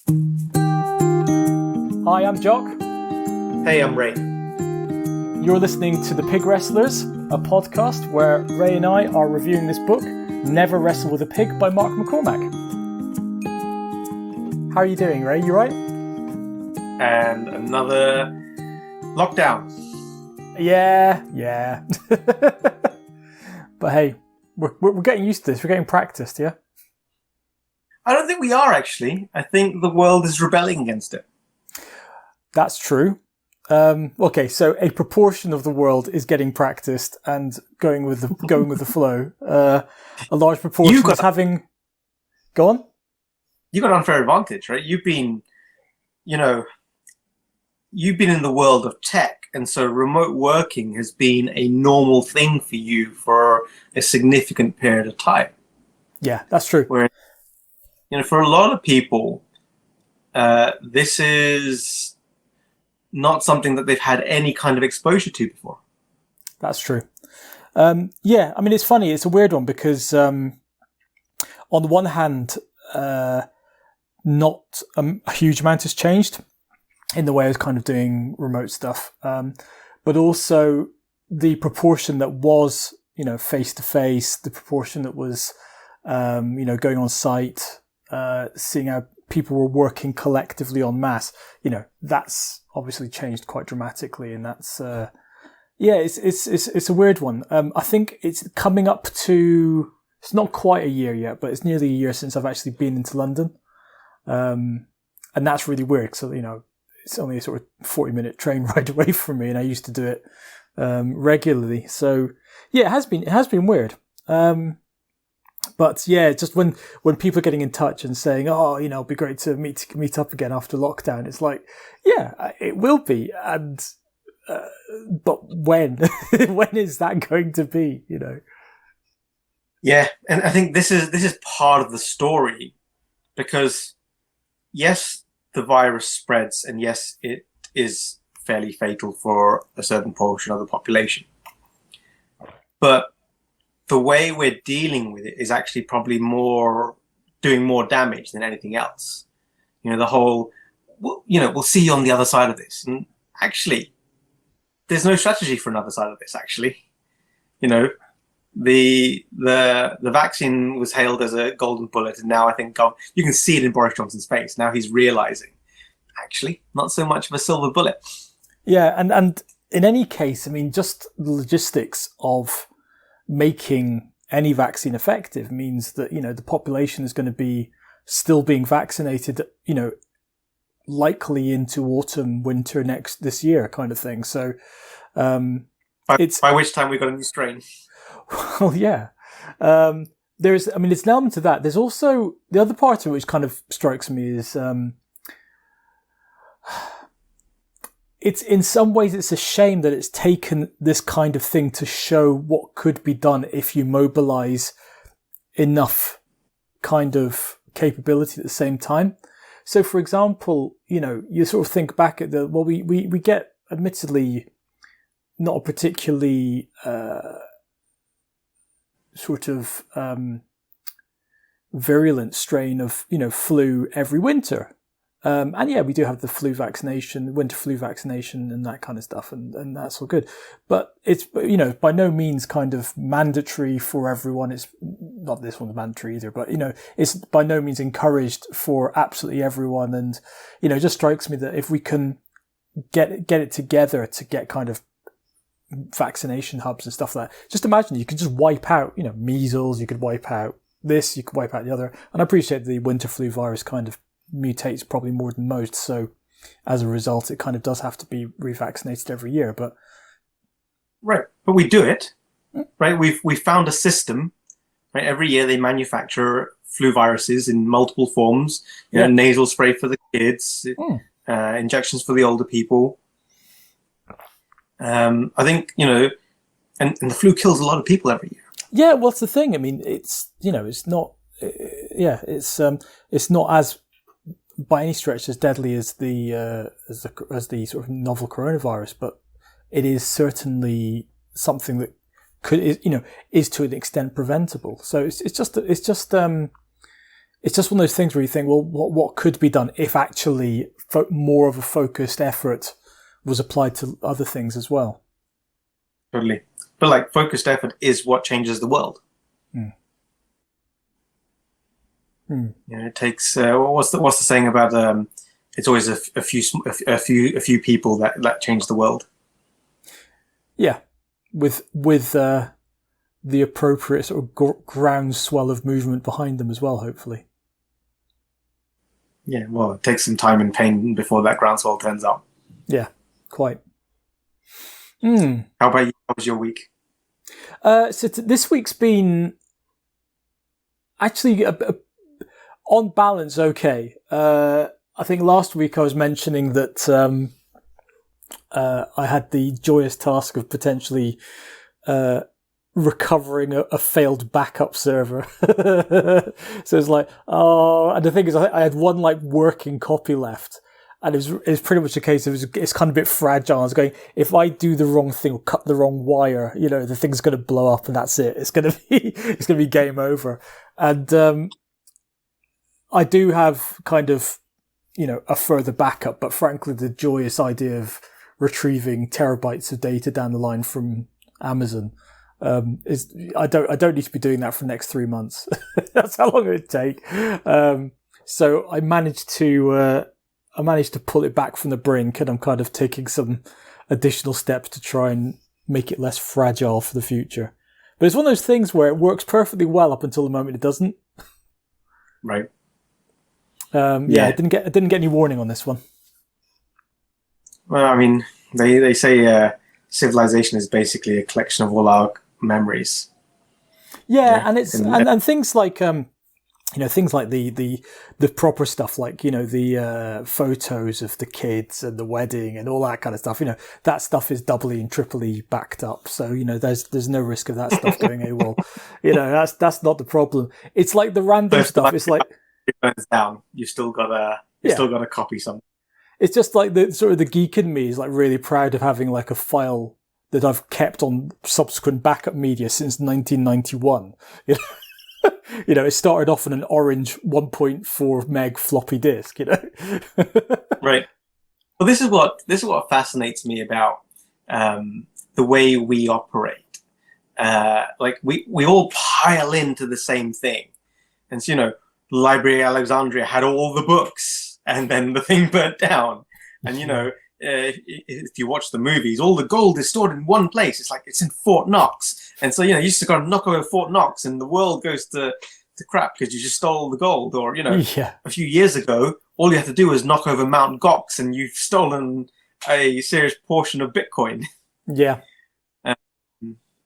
Hi, I'm Jock. Hey, I'm Ray. You're listening to The Pig Wrestlers, a podcast where Ray and I are reviewing this book, Never Wrestle With A Pig by Mark McCormack. How are you doing, Ray? You right? And another lockdown. Yeah. But hey, we're getting used to this. We're getting practiced, yeah? I don't think we are, actually. I think the world is rebelling against it. That's true. Okay, so a proportion of the world is getting practiced and going with the flow. A large proportion is having... Go on? You got an unfair advantage, right? You've been in the world of tech, and so remote working has been a normal thing for you for a significant period of time. Yeah, that's true. Where, for a lot of people, this is not something that they've had any kind of exposure to before. That's true. Yeah, I mean, it's funny. It's a weird one because on the one hand, not a huge amount has changed in the way of kind of doing remote stuff. But also the proportion that was, face-to-face, the proportion that was, going on site, seeing how people were working collectively en masse, that's obviously changed quite dramatically. And that's, it's a weird one. I think it's coming up to, it's not quite a year yet, but it's nearly a year since I've actually been into London. And that's really weird. So, it's only a sort of 40-minute train ride away from me, and I used to do it regularly. So yeah, it has been weird. But yeah, just when people are getting in touch and saying, "Oh, it'd be great to meet up again after lockdown," it's like, yeah, it will be, and but when when is that going to be? Yeah, and I think this is part of the story, because yes, the virus spreads, and yes, it is fairly fatal for a certain portion of the population. But the way we're dealing with it is actually probably doing more damage than anything else. The whole, we'll see you on the other side of this. And actually, there's no strategy for another side of this, actually. The vaccine was hailed as a golden bullet, and now I think you can see it in Boris Johnson's face. Now he's realizing, actually, not so much of a silver bullet. Yeah, and in any case, I mean, just the logistics of making any vaccine effective means that, the population is going to be still being vaccinated, likely into autumn, winter this year kind of thing. So, by which time we've got a new strain. Well, yeah. It's an element to that. There's also the other part of it which kind of strikes me is, it's in some ways it's a shame that it's taken this kind of thing to show what could be done if you mobilize enough kind of capability at the same time. So, for example, you sort of think back at we get admittedly not a particularly sort of virulent strain of flu every winter. And yeah, we do have the flu vaccination, winter flu vaccination and that kind of stuff, and that's all good. But it's, by no means kind of mandatory for everyone. It's not this one's mandatory either, but, it's by no means encouraged for absolutely everyone. And, it just strikes me that if we can get it together to get kind of vaccination hubs and stuff like that, just imagine you could just wipe out, measles, you could wipe out this, you could wipe out the other. And I appreciate the winter flu virus kind of mutates probably more than most, so as a result it kind of does have to be revaccinated every year, but we do it, right? We've found a system, right? Every year they manufacture flu viruses in multiple forms, nasal spray for the kids, injections for the older people. I think and the flu kills a lot of people every year. Yeah, well, that's the thing. I mean, it's it's not it's not as by any stretch as deadly as the sort of novel coronavirus, but it is certainly something that is to an extent preventable. So it's just it's just one of those things where you think, well, what could be done if actually more of a focused effort was applied to other things as well? Totally. But like focused effort is what changes the world. It takes what's the saying about it's always a few people that change the world. Yeah, with the appropriate sort of groundswell of movement behind them as well, hopefully. Yeah, well, it takes some time and pain before that groundswell turns up. Yeah, quite. How about you? How was your week? So this week's been actually on balance okay. I think last week I was mentioning that I had the joyous task of potentially recovering a failed backup server. So it's like, and the thing is, I had one like working copy left. And it was pretty much a case of it's kind of a bit fragile. I was going, if I do the wrong thing or cut the wrong wire, the thing's going to blow up and that's it. It's going to be game over. And I do have kind of, a further backup, but frankly, the joyous idea of retrieving terabytes of data down the line from Amazon is I don't need to be doing that for the next 3 months. That's how long it would take. So I managed to pull it back from the brink, and I'm kind of taking some additional steps to try and make it less fragile for the future. But it's one of those things where it works perfectly well up until the moment it doesn't. Right. I didn't get any warning on this one. Well, I mean, they say civilization is basically a collection of all our memories. Yeah, and it's and things like things like the proper stuff, like the photos of the kids and the wedding and all that kind of stuff. That stuff is doubly and triply backed up. So there's no risk of that stuff going AWOL. That's not the problem. It's like the random stuff. It's like it burns down. You still got to copy something. It's just like the sort of the geek in me is like really proud of having like a file that I've kept on subsequent backup media since 1991. It started off on an orange 1.4 meg floppy disk. Right. Well, this is what fascinates me about the way we operate. Like we all pile into the same thing, and so, the Library of Alexandria had all the books, and then the thing burnt down. And if you watch the movies, all the gold is stored in one place. It's like it's in Fort Knox, and so you just got to knock over Fort Knox, and the world goes to crap because you just stole all the gold. Or a few years ago, all you have to do is knock over Mount Gox, and you've stolen a serious portion of Bitcoin. Yeah.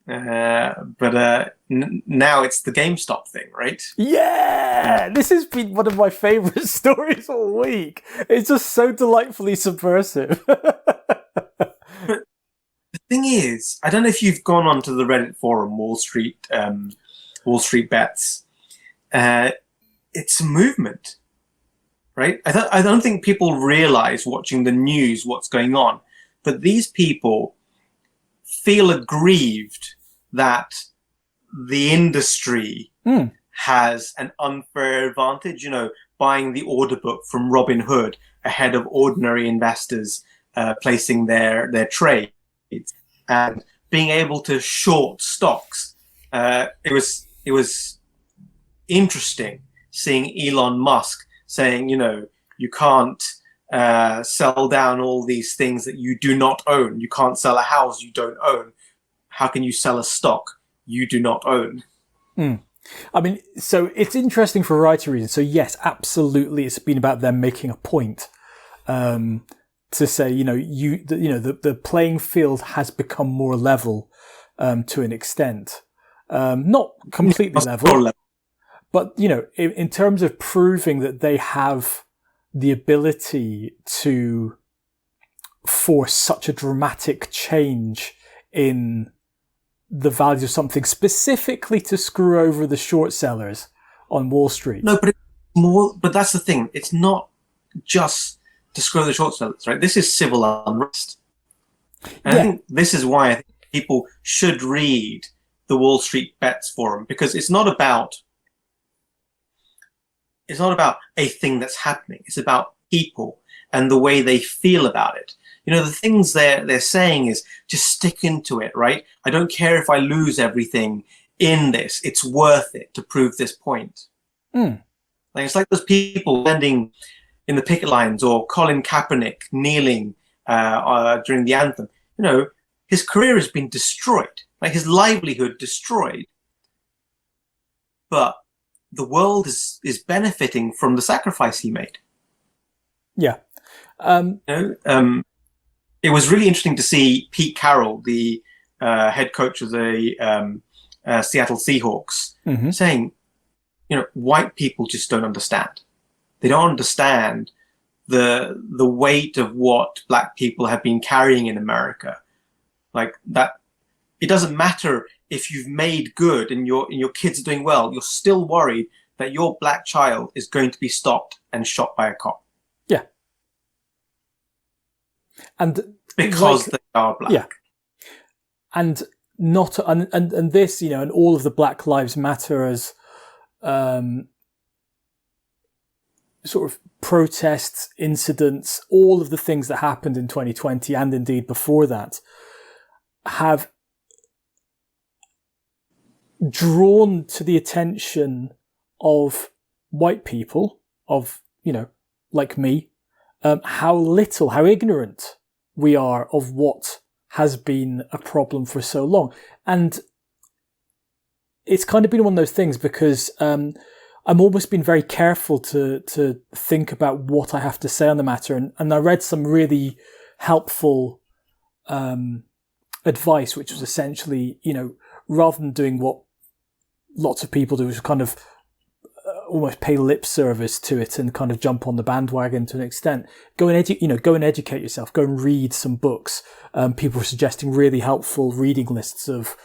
But now it's the GameStop thing, right? Yeah, this has been one of my favourite stories all week. It's just so delightfully subversive. But the thing is, I don't know if you've gone onto the Reddit forum, WallStreetBets. It's a movement, right? I don't think people realise watching the news what's going on, but these people feel aggrieved that the industry has an unfair advantage, buying the order book from Robinhood ahead of ordinary investors placing their trades and being able to short stocks. It was interesting seeing Elon Musk saying, you can't sell down all these things that you do not own. You can't sell a house you don't own. How can you sell a stock you do not own? I mean, so it's interesting for a variety of reasons. So yes, absolutely, it's been about them making a point to say, the playing field has become more level to an extent, not completely level, but in terms of proving that they have the ability to force such a dramatic change in the value of something specifically to screw over the short sellers on Wall Street. No, but that's the thing. It's not just to screw the short sellers, right? This is civil unrest. And I think this is why I think people should read the WallStreetBets forum, because it's not about it's not about a thing that's happening. It's about people and the way they feel about it. You know, the things they're saying is just stick into it, right? I don't care if I lose everything in this. It's worth it to prove this point. Mm. Like, it's like those people standing in the picket lines, or Colin Kaepernick kneeling during the anthem. You know, his career has been destroyed, like his livelihood destroyed. But the world is benefiting from the sacrifice he made. Yeah. It was really interesting to see Pete Carroll, the head coach of the Seattle Seahawks, saying, you know, white people just don't understand. They don't understand the weight of what black people have been carrying in America. Like that, it doesn't matter if you've made good and your kids are doing well. You're still worried that your black child is going to be stopped and shot by a cop. Yeah. And because they are black. Yeah. And not and this, you know, and all of the Black Lives Matter as sort of protests, incidents, all of the things that happened in 2020 and indeed before that have drawn to the attention of white people, of, you know, like me, how ignorant we are of what has been a problem for so long. And it's kind of been one of those things because I'm almost been very careful to think about what I have to say on the matter. And I read some really helpful advice, which was essentially, you know, rather than doing what lots of people do, which is kind of almost pay lip service to it and kind of jump on the bandwagon to an extent, go and educate yourself, go and read some books. People were suggesting really helpful reading lists of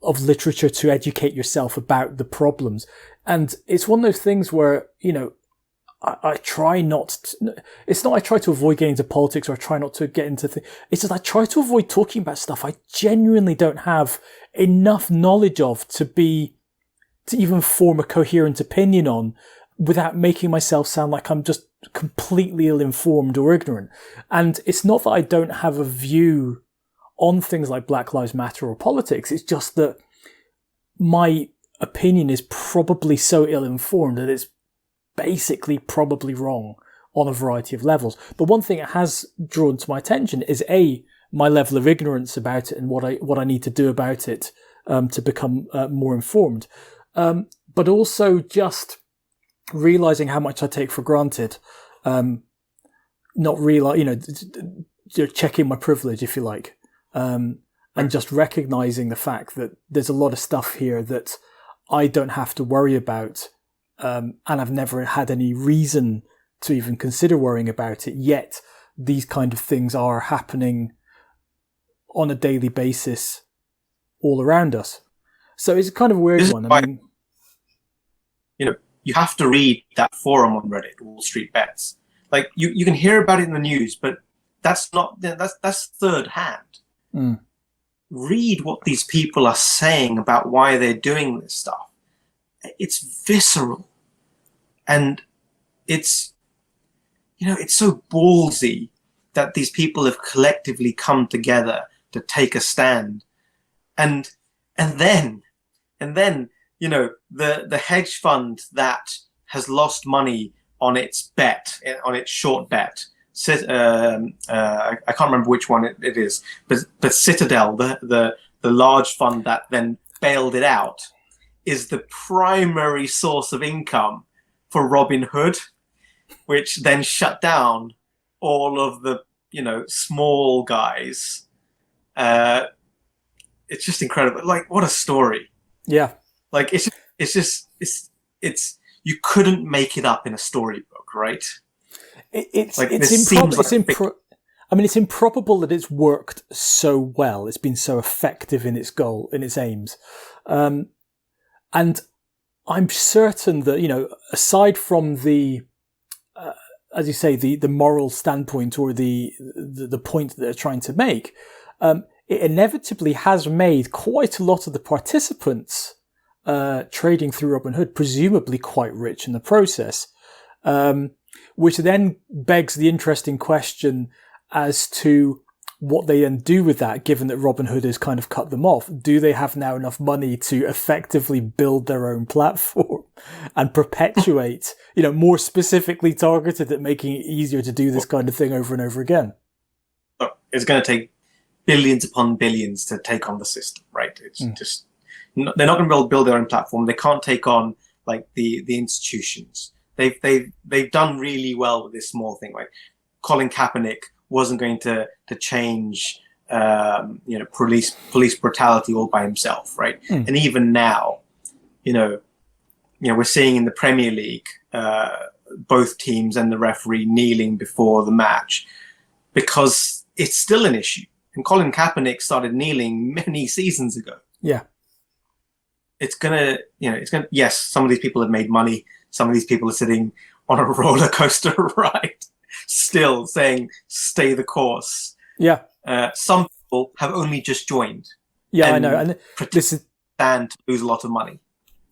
literature to educate yourself about the problems. And it's one of those things where, you know, I try not to, it's not I try to avoid getting into politics or I try not to get into things. It's just I try to avoid talking about stuff I genuinely don't have enough knowledge of to even form a coherent opinion on, without making myself sound like I'm just completely ill-informed or ignorant. And it's not that I don't have a view on things like Black Lives Matter or politics. It's just that my opinion is probably so ill-informed that it's basically probably wrong on a variety of levels. But one thing it has drawn to my attention is my level of ignorance about it and what I need to do about it to become more informed. But also just realizing how much I take for granted, not realize, you know, checking my privilege, if you like, and just recognizing the fact that there's a lot of stuff here that I don't have to worry about, and I've never had any reason to even consider worrying about it. Yet these kind of things are happening on a daily basis all around us. So it's kind of a weird one. I mean, you know, you have to read that forum on Reddit, Wall Street Bets. Like you can hear about it in the news, but that's third hand. Mm. Read what these people are saying about why they're doing this stuff. It's visceral, and it's, you know, it's so ballsy that these people have collectively come together to take a stand, and then, you know, the hedge fund that has lost money on its short bet. I can't remember which one it is, but Citadel, the large fund that then bailed it out, is the primary source of income for Robinhood, which then shut down all of the, you know, small guys. It's just incredible. Like, what a story. Yeah. Like, it's you couldn't make it up in a storybook, right? It's improbable that it's worked so well. It's been so effective in its goal, in its aims. And I'm certain that, you know, aside from the, as you say, the moral standpoint or the point that they're trying to make, it inevitably has made quite a lot of the participants trading through Robinhood, presumably quite rich in the process, which then begs the interesting question as to what they then do with that, given that Robinhood has kind of cut them off. Do they have now enough money to effectively build their own platform and perpetuate, more specifically targeted at making it easier to do this kind of thing over and over again? It's going to take billions upon billions to take on the system, right? It's just, they're not going to build their own platform. They can't take on like the institutions. They've done really well with this small thing. Like Colin Kaepernick wasn't going to change, police brutality all by himself, right? And even now, we're seeing in the Premier League, both teams and the referee kneeling before the match because it's still an issue. And Colin Kaepernick started kneeling many seasons ago. Yeah. Yes, some of these people have made money. Some of these people are sitting on a roller coaster ride, still saying, stay the course. Yeah. Some people have only just joined. Yeah, I know. And this is stand to lose a lot of money.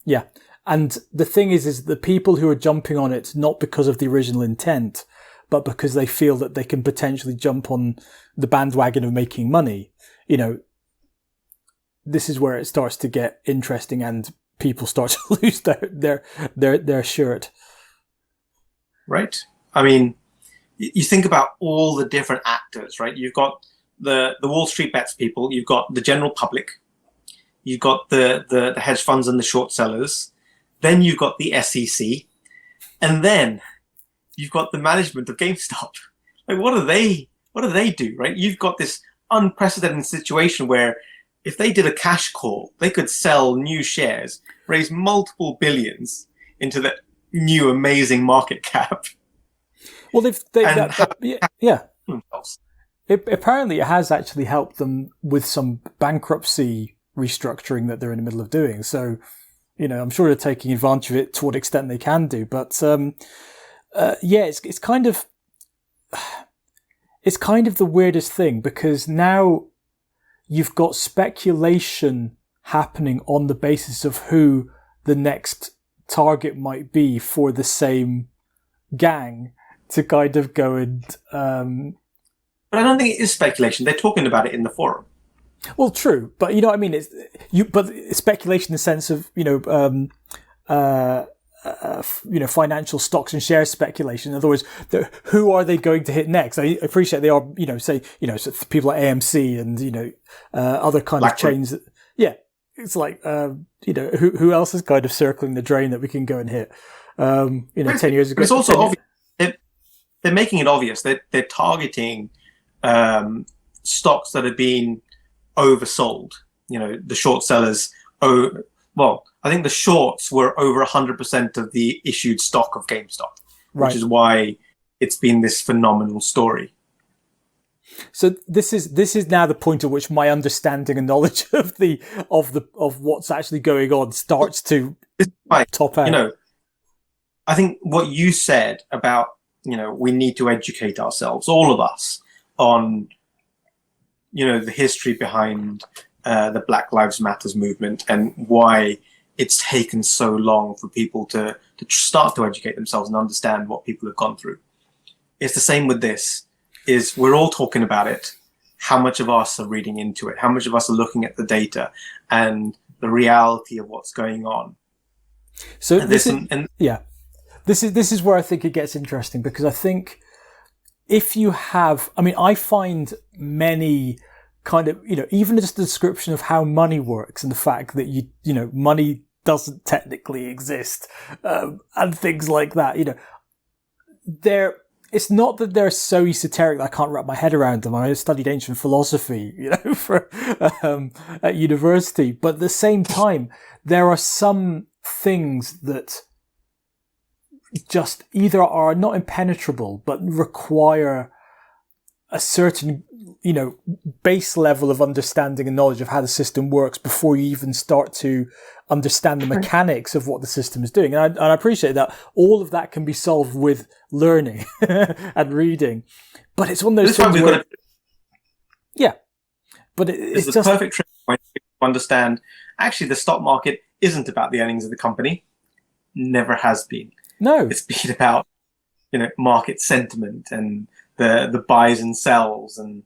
Yeah. And the thing is the people who are jumping on it, not because of the original intent, but because they feel that they can potentially jump on the bandwagon of making money. This is where it starts to get interesting and people start to lose their shirt. Right. I mean, you think about all the different actors, right? You've got the WallStreetBets people, you've got the general public, you've got the hedge funds and the short sellers, then you've got the SEC, and then you've got the management of GameStop. Like, what do they do, right? You've got this unprecedented situation where if they did a cash call, they could sell new shares, raise multiple billions into the new amazing market cap. Well, apparently it has actually helped them with some bankruptcy restructuring that they're in the middle of doing. So, I'm sure they're taking advantage of it to what extent they can do. But it's kind of the weirdest thing because now you've got speculation happening on the basis of who the next target might be for the same gang to kind of go and... But I don't think it is speculation. They're talking about it in the forum. Well, true. But you know what I mean? But speculation in the sense of, financial stocks and shares speculation. In other words, who are they going to hit next? I appreciate they are, so people like AMC and, other kind of chains. Yeah. It's like, who else is kind of circling the drain that we can go and hit? 10 years ago. But it's also obvious. They're making it obvious. They're targeting stocks that have been oversold. The short sellers. I think the shorts were over 100% of the issued stock of GameStop, right. Which is why it's been this phenomenal story. So this is now the point at which my understanding and knowledge of what's actually going on starts to top out. I think what you said about we need to educate ourselves, all of us, on the history behind the Black Lives Matters movement and why it's taken so long for people to start to educate themselves and understand what people have gone through. It's the same with this. Is we're all talking about it. How much of us are reading into it? How much of us are looking at the data and the reality of what's going on? So this is where I think it gets interesting because I think if you have, I find many kind of, even just the description of how money works and the fact that money doesn't technically exist, and things like that, it's not that they're so esoteric that I can't wrap my head around them. I studied ancient philosophy, at university, but at the same time, there are some things that just either are not impenetrable, but require a certain, base level of understanding and knowledge of how the system works before you even start to understand the mechanics of what the system is doing. And I appreciate that all of that can be solved with learning and reading, but it's one of those things where, but it's the just perfect trigger point to understand. Actually, the stock market isn't about the earnings of the company. Never has been. No. It's been about, market sentiment and the buys and sells and,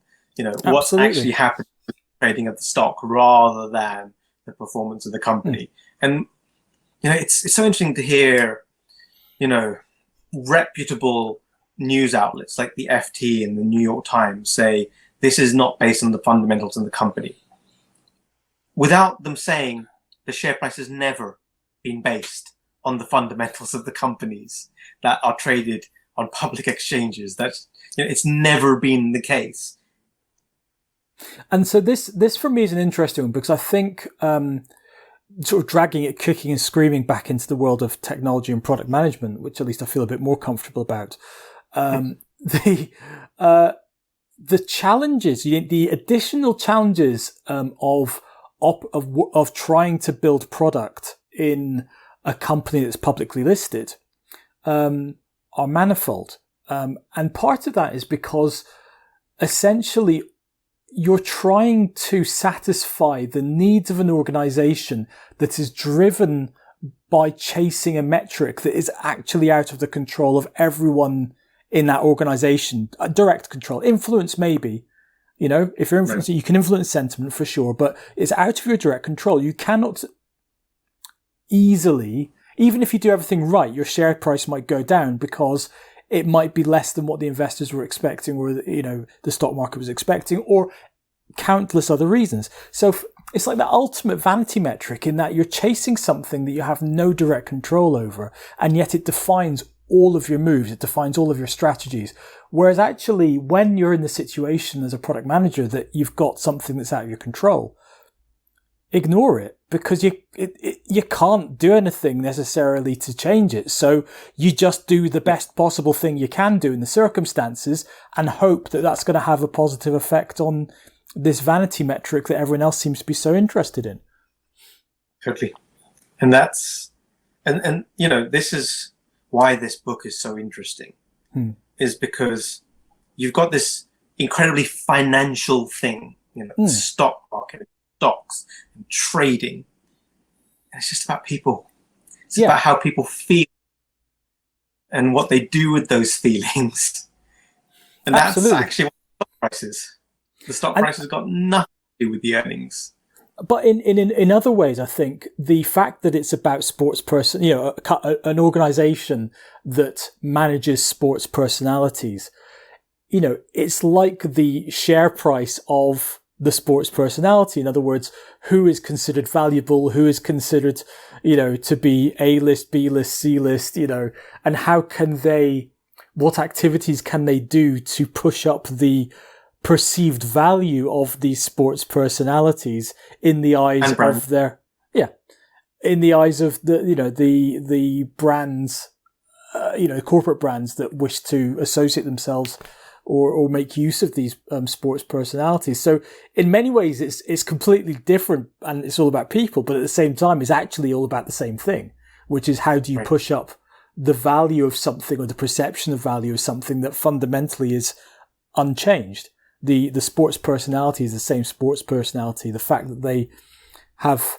what's actually happening with the trading of the stock rather than the performance of the company. And, it's so interesting to hear, reputable news outlets like the FT and the New York Times say this is not based on the fundamentals of the company, without them saying the share price has never been based on the fundamentals of the companies that are traded on public exchanges. That's, it's never been the case. And so this for me is an interesting one, because I think sort of dragging it kicking and screaming back into the world of technology and product management, which at least I feel a bit more comfortable about. The challenges, the additional challenges of trying to build product in a company that's publicly listed are manifold. And part of that is because essentially you're trying to satisfy the needs of an organization that is driven by chasing a metric that is actually out of the control of everyone in that organization. Direct control. Influence, maybe. If you're influencing, you can influence sentiment for sure, but it's out of your direct control. You cannot easily, even if you do everything right, your share price might go down because it might be less than what the investors were expecting, or, the stock market was expecting, or countless other reasons. So it's like the ultimate vanity metric in that you're chasing something that you have no direct control over, and yet it defines all of your moves. It defines all of your strategies. Whereas actually, when you're in the situation as a product manager that you've got something that's out of your control, ignore it, because you can't do anything necessarily to change it. So you just do the best possible thing you can do in the circumstances and hope that that's going to have a positive effect on this vanity metric that everyone else seems to be so interested in. Totally. And that's, and this is why this book is so interesting, is because you've got this incredibly financial thing, the stock market, stocks, and trading. And it's just about people. It's about how people feel and what they do with those feelings. And that's actually what the stock price is. The stock price has got nothing to do with the earnings. But in other ways, I think the fact that it's about sports person, an organization that manages sports personalities, it's like the share price of the sports personality. In other words, who is considered valuable, who is considered, to be A-list, B-list, C-list, and what activities can they do to push up the perceived value of these sports personalities in the eyes of in the eyes of the brands, corporate brands that wish to associate themselves or make use of these sports personalities. So in many ways, it's completely different, and it's all about people, but at the same time, it's actually all about the same thing, which is how do you push up the value of something, or the perception of value of something that fundamentally is unchanged. The sports personality is the same sports personality. The fact that they have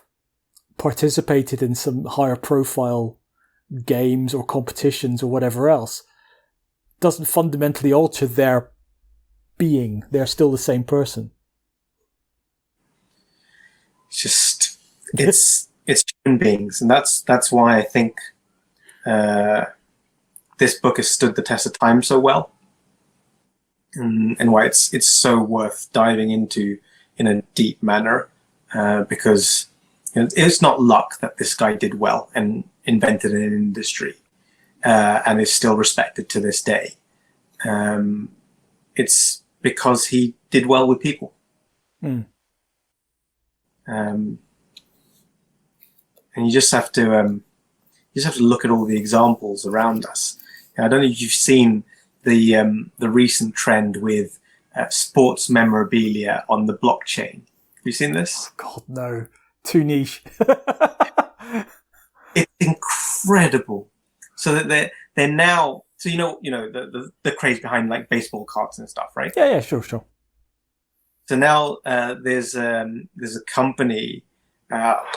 participated in some higher profile games or competitions or whatever else doesn't fundamentally alter their being. They're still the same person. It's human beings, and that's why I think this book has stood the test of time so well. And why it's so worth diving into in a deep manner, because it's not luck that this guy did well and invented an industry, and is still respected to this day. It's because he did well with people. And you just have to look at all the examples around us. I don't know if you've seen the recent trend with sports memorabilia on the blockchain. Have you seen this? Oh, God, no. Too niche. It's incredible. So that they're now, so the craze behind like baseball cards and stuff, right? Yeah, sure. So now there's a company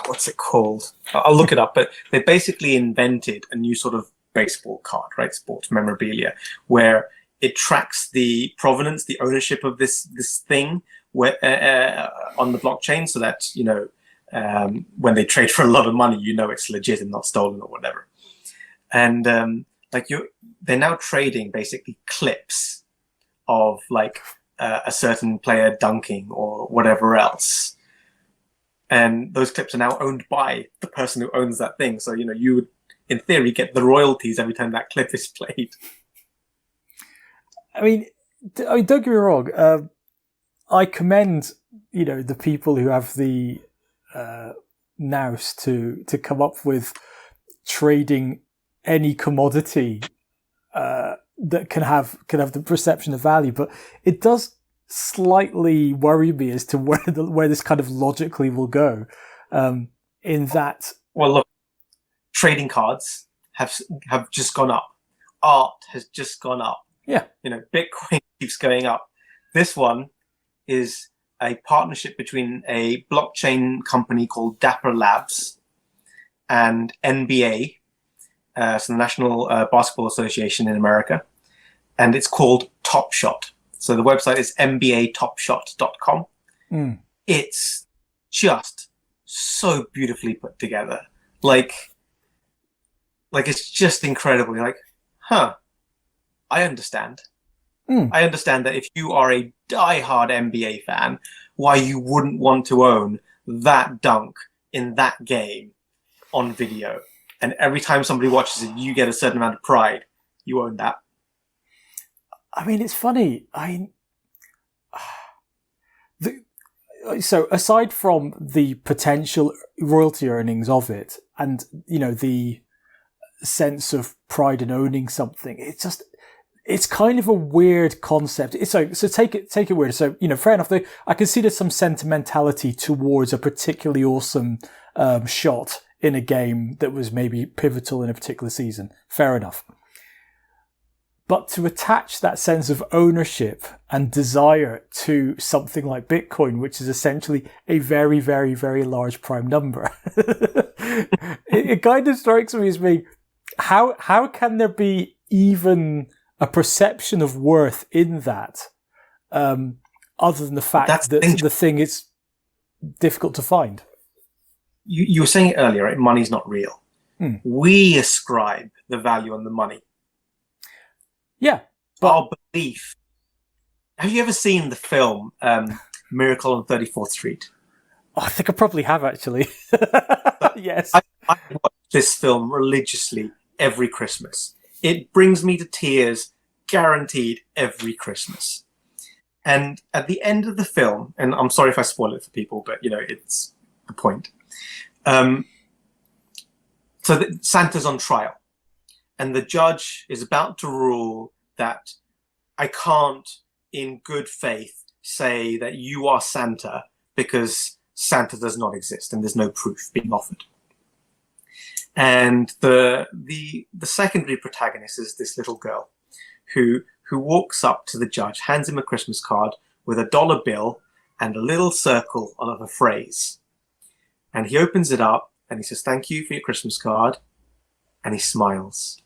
what's it called? I'll look it up. But they basically invented a new sort of baseball card, right? Sports memorabilia, where it tracks the provenance, the ownership of this thing where, on the blockchain, so that, you know, when they trade for a lot of money, you know it's legit and not stolen or whatever. And they're now trading basically clips of like a certain player dunking or whatever else. And those clips are now owned by the person who owns that thing. So, you know, you would, in theory, get the royalties every time that clip is played. I mean, don't get me wrong. I commend, you know, the people who have the nous to come up with trading any commodity that can have the perception of value, but it does slightly worry me as to where this kind of logically will go. In that, well, look, trading cards have just gone up. Art has just gone up. Yeah, you know, Bitcoin keeps going up. This one is a partnership between a blockchain company called Dapper Labs and NBA, so the National Basketball Association in America, and it's called Top Shot. So the website is nbatopshot.com. It's just so beautifully put together. Like it's just incredible. You're like, huh, I understand. I understand that if you are a diehard NBA fan, why you wouldn't want to own that dunk in that game on video. And every time somebody watches it, you get a certain amount of pride. You own that. I mean, it's funny. So aside from the potential royalty earnings of it, and, you know, the sense of pride in owning something, it's kind of a weird concept. So take it weird. So, you know, fair enough. I can see there's some sentimentality towards a particularly awesome shot in a game that was maybe pivotal in a particular season. Fair enough. But to attach that sense of ownership and desire to something like Bitcoin, which is essentially a very, very, very large prime number, it kind of strikes me as being, how can there be even a perception of worth in that, other than the fact that the thing is difficult to find? You were saying it earlier, right? Money's not real. We ascribe the value on the money. Yeah. But our belief. Have you ever seen the film Miracle on 34th Street? Oh, I think I probably have, actually. Yes. I watch this film religiously every Christmas. It brings me to tears, guaranteed, every Christmas. And at the end of the film, and I'm sorry if I spoil it for people, but, you know, it's the point. So Santa's on trial, and the judge is about to rule that I can't, in good faith, say that you are Santa because Santa does not exist and there's no proof being offered. And the secondary protagonist is this little girl who walks up to the judge, hands him a Christmas card with a dollar bill and a little circle of a phrase. And he opens it up and he says, "Thank you for your Christmas card." And he smiles.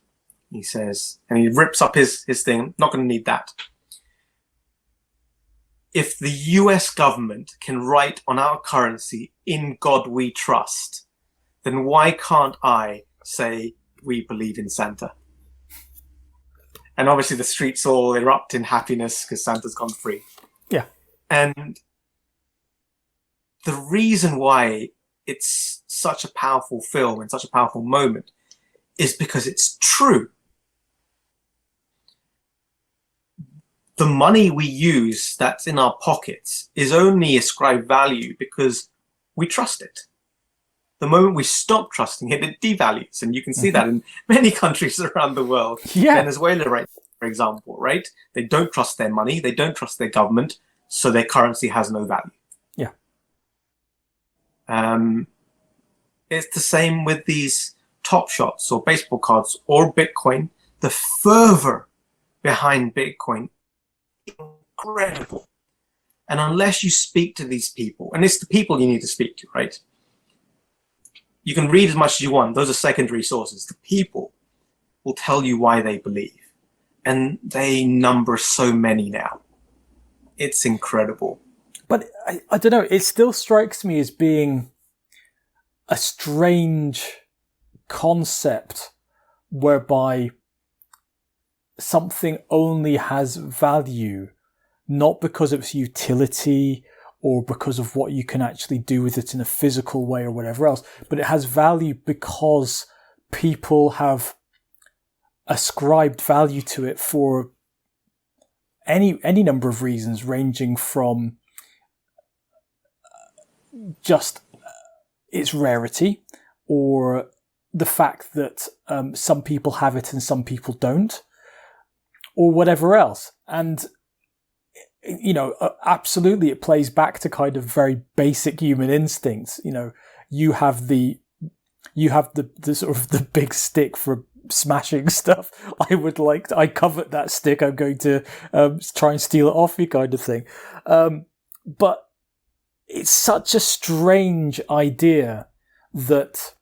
He says, and he rips up his thing. Not going to need that. If the US government can write on our currency, "In God we trust," then why can't I say we believe in Santa? And obviously the streets all erupt in happiness because Santa's gone free. Yeah. And the reason why it's such a powerful film and such a powerful moment is because it's true. The money we use that's in our pockets is only ascribed value because we trust it. The moment we stop trusting it, it devalues. And you can see that in many countries around the world. Yeah. Venezuela, right, for example, right? They don't trust their money. They don't trust their government. So their currency has no value. Yeah. It's the same with these Top Shots or baseball cards or Bitcoin. The fervor behind Bitcoin, incredible. And unless you speak to these people, and it's the people you need to speak to, right? You can read as much as you want. Those are secondary sources. The people will tell you why they believe. And they number so many now. It's incredible. But I don't know, it still strikes me as being a strange concept whereby something only has value, not because of its utility or because of what you can actually do with it in a physical way or whatever else, but it has value because people have ascribed value to it for any number of reasons, ranging from just its rarity, or the fact that some people have it and some people don't, or whatever else. And, you know, absolutely it plays back to kind of very basic human instincts. You know, you have the sort of the big stick for smashing stuff. I covet that stick. I'm going to try and steal it off you, kind of thing. But it's such a strange idea that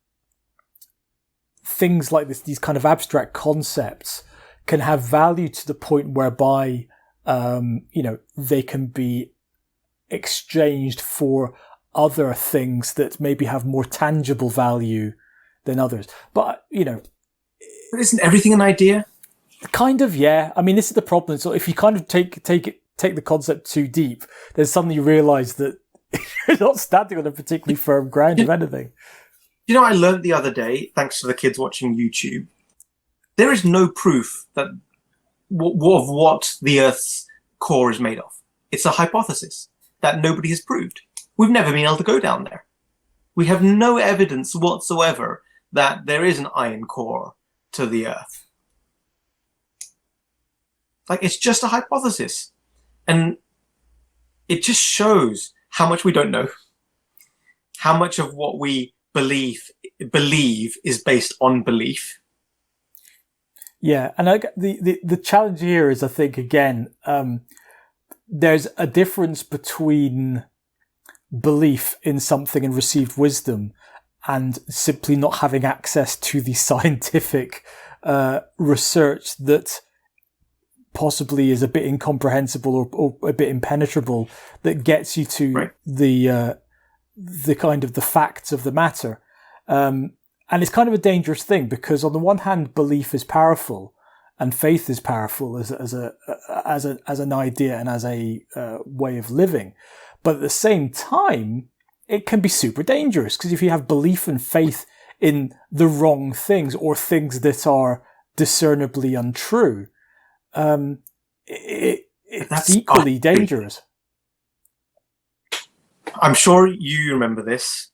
things like this, these kind of abstract concepts, can have value to the point whereby, you know, they can be exchanged for other things that maybe have more tangible value than others. But, you know, but isn't everything an idea? Kind of, yeah. I mean, this is the problem. So if you kind of take the concept too deep, then suddenly you realise that you're not standing on a particularly firm ground of anything. You know, I learned the other day, thanks to the kids watching YouTube, there is no proof that of what the Earth's core is made of. It's a hypothesis that nobody has proved. We've never been able to go down there. We have no evidence whatsoever that there is an iron core to the Earth. Like, it's just a hypothesis. And it just shows how much we don't know. How much of what we believe is based on belief. Yeah, and the challenge here is, I think, again, there's a difference between belief in something and received wisdom and simply not having access to the scientific research that possibly is a bit incomprehensible or a bit impenetrable, that gets you to the kind of the facts of the matter. And it's kind of a dangerous thing, because on the one hand, belief is powerful and faith is powerful as an idea and as a way of living. But at the same time, it can be super dangerous, because if you have belief and faith in the wrong things, or things that are discernibly untrue, it's equally dangerous. I'm sure you remember this.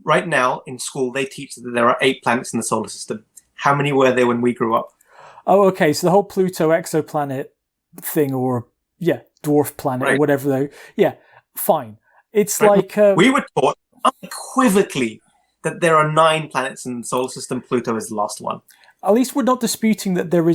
Right now in school, they teach that there are 8 planets in the solar system. How many were there when we grew up? Oh, okay. So the whole Pluto exoplanet thing, or dwarf planet, or whatever. Fine. It's like we were taught unequivocally that there are 9 planets in the solar system. Pluto is the last one. At least we're not disputing that there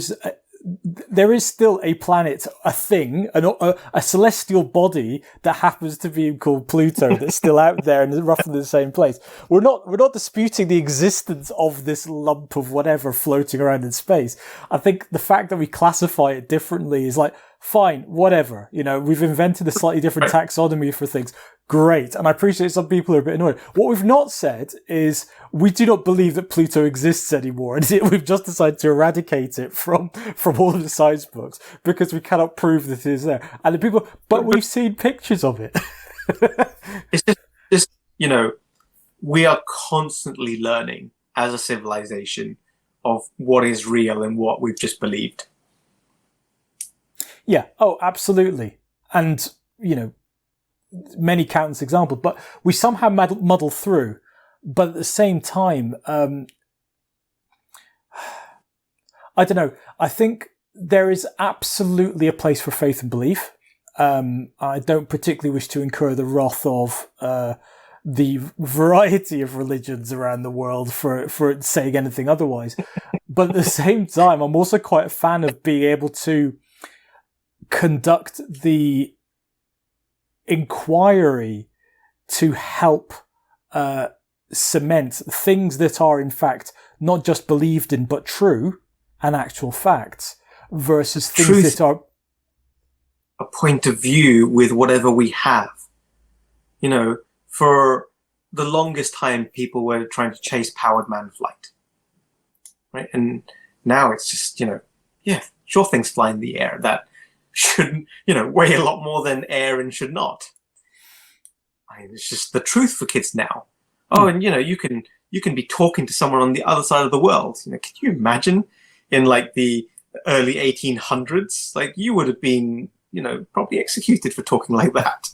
is still a planet, a thing, a celestial body that happens to be called Pluto, that's still out there and roughly the same place. We're not disputing the existence of this lump of whatever floating around in space. I think the fact that we classify it differently is like, fine, whatever. You know, we've invented a slightly different taxonomy for things. Great. And I appreciate some people are a bit annoyed. What we've not said is we do not believe that Pluto exists anymore. And we've just decided to eradicate it from all of the science books because we cannot prove that it is there. And the people, but we've seen pictures of it. It's just, you know, we are constantly learning as a civilization of what is real and what we've just believed. Yeah. Oh, absolutely. And, you know, many countless examples, but we somehow muddle through. But at the same time, I don't know. I think there is absolutely a place for faith and belief. I don't particularly wish to incur the wrath of the variety of religions around the world for saying anything otherwise. But at the same time, I'm also quite a fan of being able to conduct the inquiry to help cement things that are in fact not just believed in but true and actual facts versus things Truth, that are a point of view with whatever we have. You know, for the longest time, people were trying to chase powered man flight, right? And now it's just, you know, yeah, sure, things fly in the air that shouldn't, you know, weigh a lot more than air and should not. I mean, it's just the truth for kids now. Oh, and you know, you can be talking to someone on the other side of the world. You know, can you imagine in like the early 1800s? Like, you would have been, you know, probably executed for talking like that.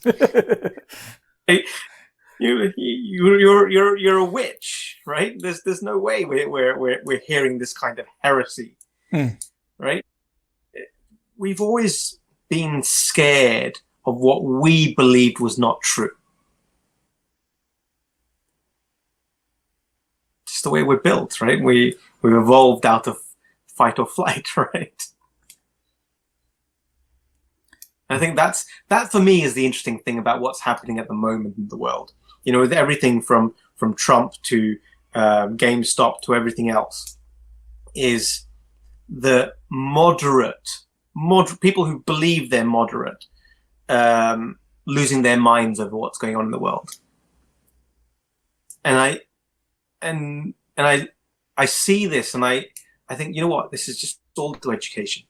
You're a witch, right? There's no way we're hearing this kind of heresy, right? We've always been scared of what we believed was not true. Just the way we're built, right? We've evolved out of fight or flight, right? I think that for me is the interesting thing about what's happening at the moment in the world. You know, with everything from Trump to GameStop to everything else, is the moderate people who believe they're moderate losing their minds over what's going on in the world. And I see this, and I think, you know what, this is just all to education.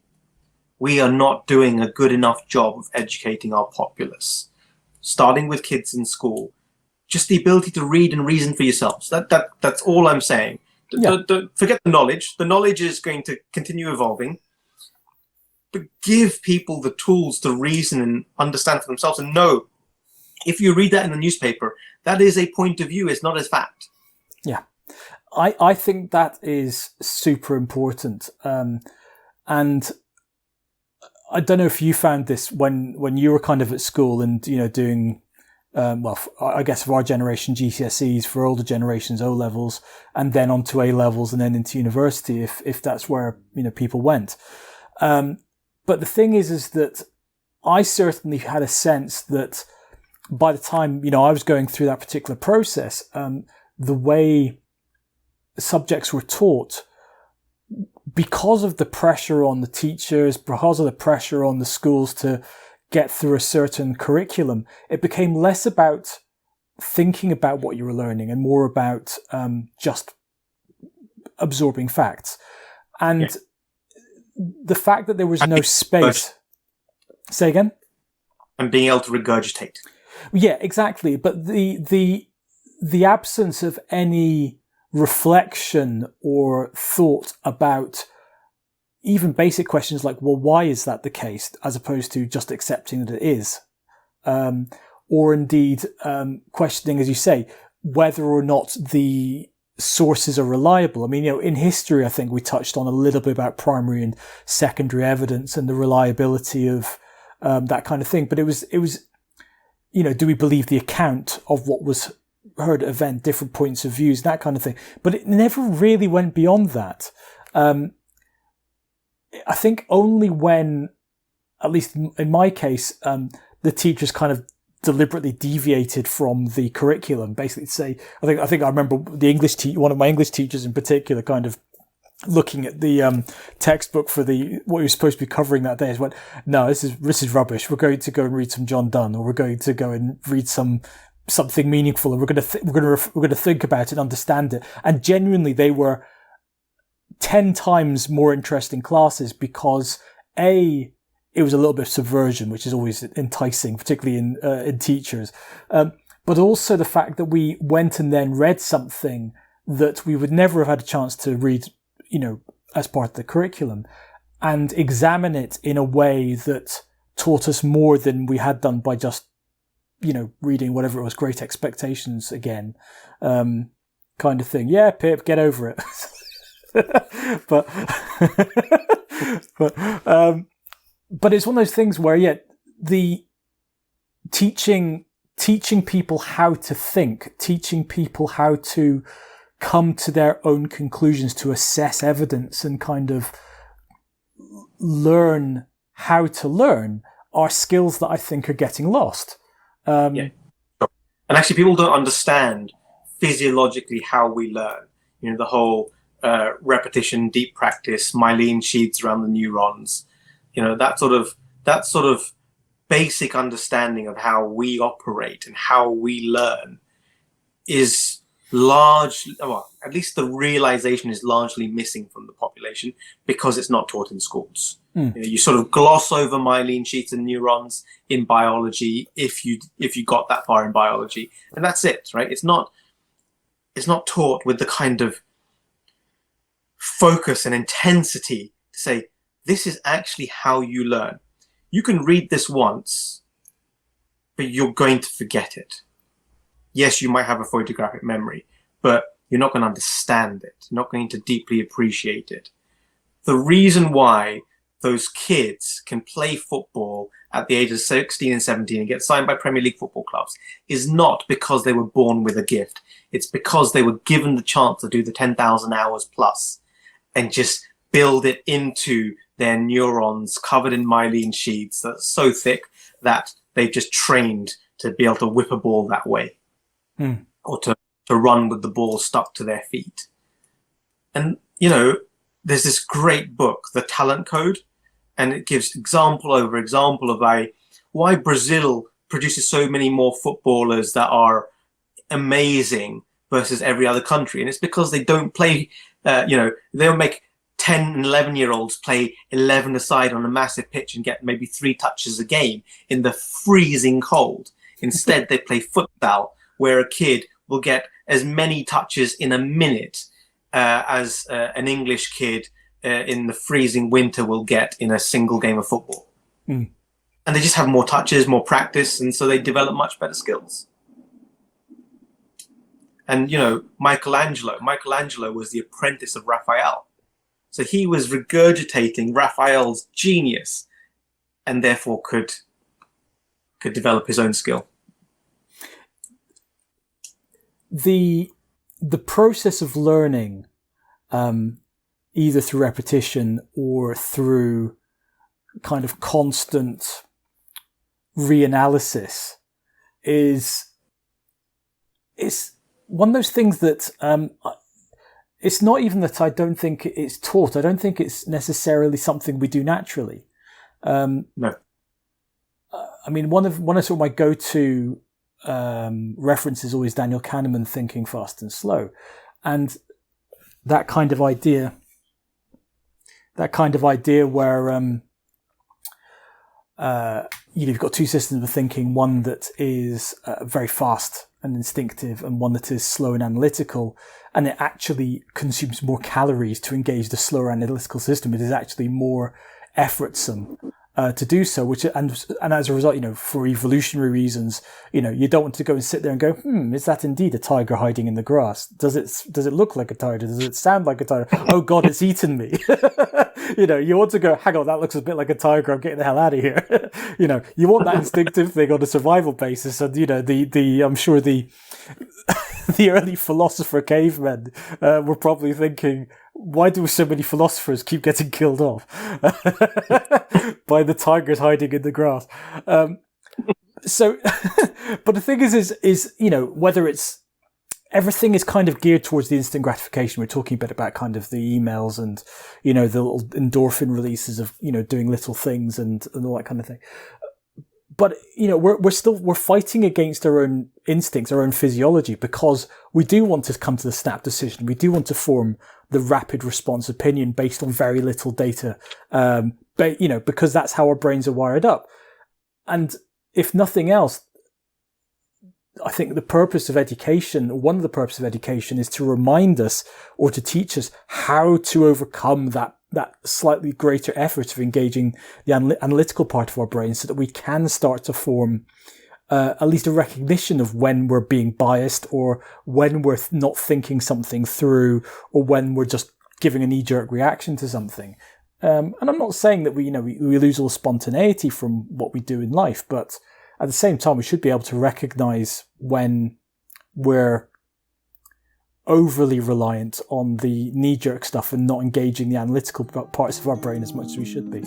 We are not doing a good enough job of educating our populace, starting with kids in school. Just the ability to read and reason for yourselves. That's all I'm saying. Don't forget the knowledge. The knowledge is going to continue evolving, but give people the tools to reason and understand for themselves, and know if you read that in the newspaper, that is a point of view, it's not a fact. Yeah. I think that is super important. And I don't know if you found this when you were kind of at school and, you know, doing, I guess for our generation, GCSEs, for older generations, O levels, and then onto A levels and then into university, if that's where, you know, people went. But the thing is that I certainly had a sense that by the time, you know, I was going through that particular process, the way subjects were taught, because of the pressure on the teachers, because of the pressure on the schools to get through a certain curriculum, it became less about thinking about what you were learning and more about just absorbing facts. And the fact that there was no space... Say again? And being able to regurgitate. Yeah, exactly. But the absence of any reflection or thought about even basic questions like, well, why is that the case, as opposed to just accepting that it is, or indeed questioning, as you say, whether or not the sources are reliable. I mean, you know, in history, I think we touched on a little bit about primary and secondary evidence and the reliability of that kind of thing. But it was, you know, do we believe the account of what was heard at event, different points of views, that kind of thing. But it never really went beyond that. I think only when, at least in my case, the teachers kind of deliberately deviated from the curriculum, basically to say, I think I remember the one of my English teachers in particular kind of looking at the textbook for what he was supposed to be covering that day, and went, no, this is rubbish. We're going to go and read some John Donne, or we're going to go and read something meaningful, and we're going to think about it and understand it. And genuinely, they were 10 times more interesting classes because it was a little bit of subversion, which is always enticing, particularly in teachers. But also the fact that we went and then read something that we would never have had a chance to read, you know, as part of the curriculum, and examine it in a way that taught us more than we had done by just, you know, reading whatever it was, Great Expectations again, kind of thing. Yeah, Pip, get over it. But it's one of those things where, the teaching people how to think, teaching people how to come to their own conclusions, to assess evidence and kind of learn how to learn, are skills that I think are getting lost. And actually, people don't understand physiologically how we learn. You know, the whole repetition, deep practice, myelin sheaths around the neurons. You know, that sort of basic understanding of how we operate and how we learn is large. Well, at least the realization is largely missing from the population because it's not taught in schools. You know, you sort of gloss over myelin sheaths and neurons in biology if you got that far in biology, and that's it, right? It's not taught with the kind of focus and intensity to say, this is actually how you learn. You can read this once, but you're going to forget it. Yes, you might have a photographic memory, but you're not going to understand it. You're not going to deeply appreciate it. The reason why those kids can play football at the age of 16 and 17 and get signed by Premier League football clubs is not because they were born with a gift. It's because they were given the chance to do the 10,000 hours plus and just build it into their neurons covered in myelin sheaths that's so thick that they've just trained to be able to whip a ball that way or to run with the ball stuck to their feet. And, you know, there's this great book, The Talent Code, and it gives example over example of why Brazil produces so many more footballers that are amazing versus every other country. And it's because they don't play, they don't make 10 and 11-year-olds play 11 aside on a massive pitch and get maybe 3 touches a game in the freezing cold. Instead, they play futsal, where a kid will get as many touches in a minute as an English kid in the freezing winter will get in a single game of football. And they just have more touches, more practice, and so they develop much better skills. And, you know, Michelangelo was the apprentice of Raphael. So he was regurgitating Raphael's genius and therefore could develop his own skill. The process of learning, either through repetition or through kind of constant reanalysis, is one of those things that it's not even that I don't think it's taught. I don't think it's necessarily something we do naturally. No. I mean, one of sort of my go-to reference is always Daniel Kahneman, Thinking Fast and Slow, and that kind of idea where you've got 2 systems of thinking, one that is very fast and instinctive and one that is slow and analytical, and it actually consumes more calories to engage the slower analytical system. It is actually more effortsome to do so, which and as a result, you know, for evolutionary reasons, you know, you don't want to go and sit there and go, is that indeed a tiger hiding in the grass? Does it look like a tiger? Does it sound like a tiger? Oh God, it's eaten me. You know, you want to go, hang on, that looks a bit like a tiger. I'm getting the hell out of here. You know, you want that instinctive thing on a survival basis. And, you know, I'm sure the early philosopher cavemen were probably thinking, why do so many philosophers keep getting killed off by the tigers hiding in the grass? So, but the thing is, you know, whether it's, everything is kind of geared towards the instant gratification. We're talking a bit about kind of the emails and, you know, the little endorphin releases of, you know, doing little things and all that kind of thing. But, you know, we're fighting against our own instincts, our own physiology, because we do want to come to the snap decision. We do want to form the rapid response opinion based on very little data. But, you know, because that's how our brains are wired up. And if nothing else, I think the purpose of education, one of the purposes of education, is to remind us or to teach us how to overcome that slightly greater effort of engaging the analytical part of our brain, so that we can start to form at least a recognition of when we're being biased, or when we're not thinking something through, or when we're just giving a knee-jerk reaction to something. And I'm not saying that we lose all spontaneity from what we do in life, but at the same time, we should be able to recognize when we're overly reliant on the knee-jerk stuff and not engaging the analytical parts of our brain as much as we should be.